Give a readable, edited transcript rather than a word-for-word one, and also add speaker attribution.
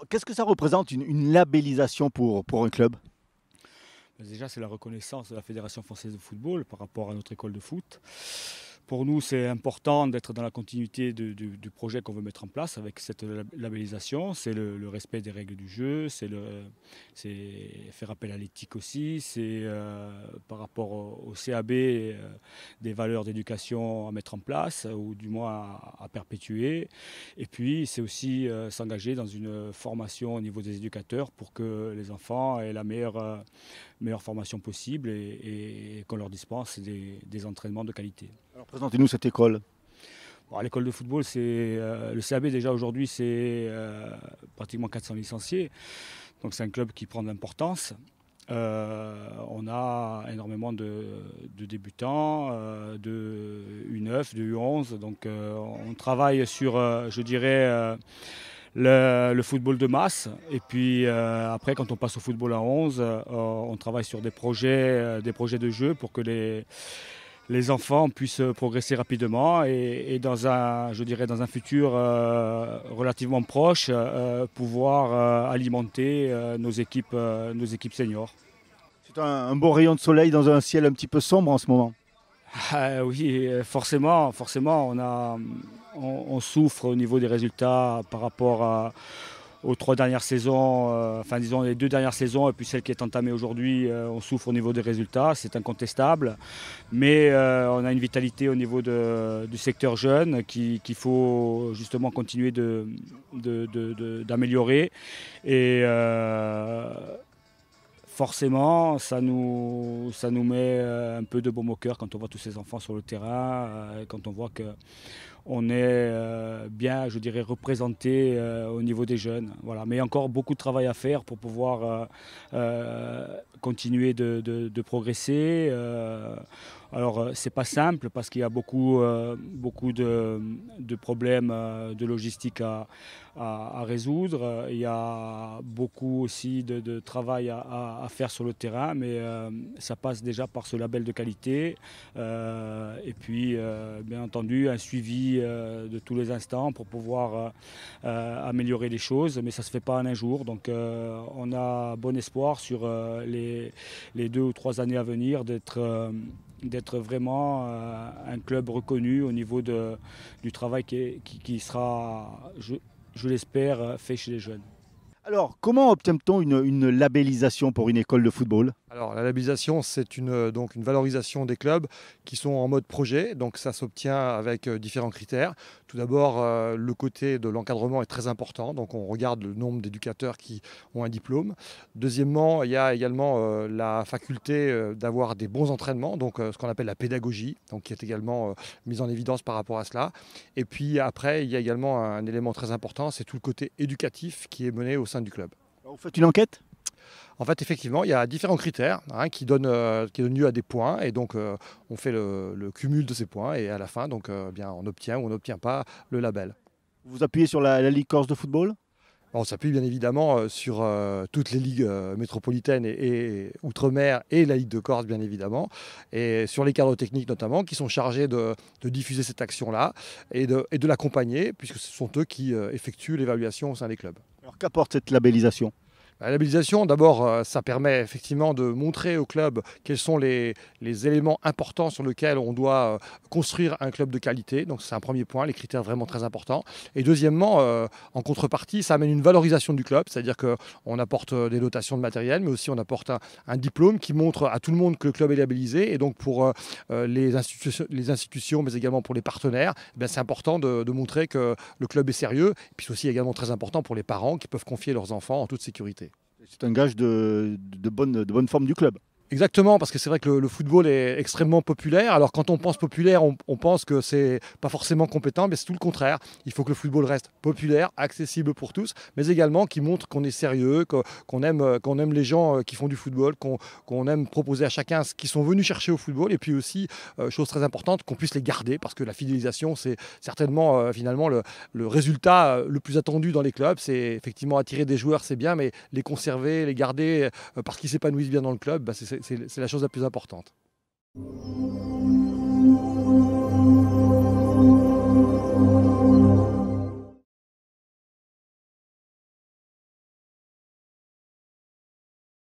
Speaker 1: Qu'est-ce que ça représente une labellisation pour un club?
Speaker 2: Déjà, c'est la reconnaissance de la Fédération française de football par rapport à notre école de foot. Pour nous, c'est important d'être dans la continuité du projet qu'on veut mettre en place avec cette labellisation. C'est le respect des règles du jeu, c'est faire appel à l'éthique aussi, c'est par rapport au CAB des valeurs d'éducation à mettre en place ou du moins à perpétuer. Et puis, c'est aussi s'engager dans une formation au niveau des éducateurs pour que les enfants aient la meilleure formation possible et qu'on leur dispense des entraînements de qualité.
Speaker 1: Alors présentez-nous cette école.
Speaker 2: Bon, l'école de football, c'est le CAB déjà aujourd'hui, c'est pratiquement 400 licenciés. Donc c'est un club qui prend de l'importance. On a énormément de débutants, de U9, de U11. Donc on travaille sur, je dirais, le football de masse. Et puis après, quand on passe au football à 11, on travaille sur des projets de jeu pour que les enfants puissent progresser rapidement et je dirais dans un futur relativement proche, pouvoir alimenter nos équipes seniors.
Speaker 1: C'est un beau rayon de soleil dans un ciel un petit peu sombre en ce moment.
Speaker 2: Ah, oui, forcément, on souffre au niveau des résultats par rapport aux 3 dernières saisons, enfin disons les 2 dernières saisons et puis celle qui est entamée aujourd'hui, on souffre au niveau des résultats, c'est incontestable. Mais on a une vitalité au niveau du secteur jeune qu'il faut justement continuer d'améliorer. Et forcément, ça nous met un peu de baume au cœur quand on voit tous ces enfants sur le terrain, quand on voit qu'on est bien, je dirais, représenté au niveau des jeunes. Voilà. Mais il y a encore beaucoup de travail à faire pour pouvoir continuer de progresser. Alors, c'est pas simple parce qu'il y a beaucoup de problèmes de logistique à résoudre. Il y a beaucoup aussi de travail à faire sur le terrain, mais ça passe déjà par ce label de qualité. Et puis, bien entendu, un suivi de tous les instants pour pouvoir améliorer les choses, mais ça ne se fait pas en un jour. Donc, on a bon espoir sur les 2 ou 3 années à venir d'être vraiment un club reconnu au niveau du travail qui sera, je l'espère, fait chez les jeunes.
Speaker 1: Alors, comment obtient-on une labellisation pour une école de football?
Speaker 3: Alors, la labellisation, c'est donc une valorisation des clubs qui sont en mode projet. Donc, ça s'obtient avec différents critères. Tout d'abord, le côté de l'encadrement est très important. Donc, on regarde le nombre d'éducateurs qui ont un diplôme. Deuxièmement, il y a également la faculté d'avoir des bons entraînements, donc ce qu'on appelle la pédagogie, donc qui est également mise en évidence par rapport à cela. Et puis après, il y a également un élément très important, c'est tout le côté éducatif qui est mené au sein du club.
Speaker 1: Alors, vous faites une enquête?
Speaker 3: En fait, effectivement, il y a différents critères qui donnent lieu à des points. Et donc, on fait le cumul de ces points. Et à la fin, donc, bien, on obtient ou on n'obtient pas le label.
Speaker 1: Vous appuyez sur la Ligue Corse de football?
Speaker 3: On s'appuie bien évidemment sur toutes les ligues métropolitaines et outre-mer et la Ligue de Corse, bien évidemment. Et sur les cadres techniques notamment, qui sont chargés de diffuser cette action-là et de l'accompagner, puisque ce sont eux qui effectuent l'évaluation au sein des clubs.
Speaker 1: Alors, qu'apporte cette labellisation?
Speaker 3: La labellisation, d'abord, ça permet effectivement de montrer au club quels sont les éléments importants sur lesquels on doit construire un club de qualité. Donc c'est un premier point, les critères vraiment très importants. Et deuxièmement, en contrepartie, ça amène une valorisation du club, c'est-à-dire qu'on apporte des dotations de matériel, mais aussi on apporte un diplôme qui montre à tout le monde que le club est labellisé. Et donc pour les institutions, mais également pour les partenaires, c'est important de montrer que le club est sérieux. Et puis c'est aussi également très important pour les parents qui peuvent confier leurs enfants en toute sécurité.
Speaker 1: C'est un gage de bonne forme du club.
Speaker 3: Exactement, parce que c'est vrai que le football est extrêmement populaire. Alors quand on pense populaire, on pense que c'est pas forcément compétent, mais c'est tout le contraire. Il faut que le football reste populaire, accessible pour tous, mais également qui montre qu'on est sérieux, qu'on aime les gens qui font du football, qu'on aime proposer à chacun ce qu'ils sont venus chercher au football, et puis aussi, chose très importante, qu'on puisse les garder, parce que la fidélisation, c'est certainement finalement le résultat le plus attendu dans les clubs. C'est effectivement attirer des joueurs, c'est bien, mais les conserver, les garder, parce qu'ils s'épanouissent bien dans le club, c'est la chose la plus importante.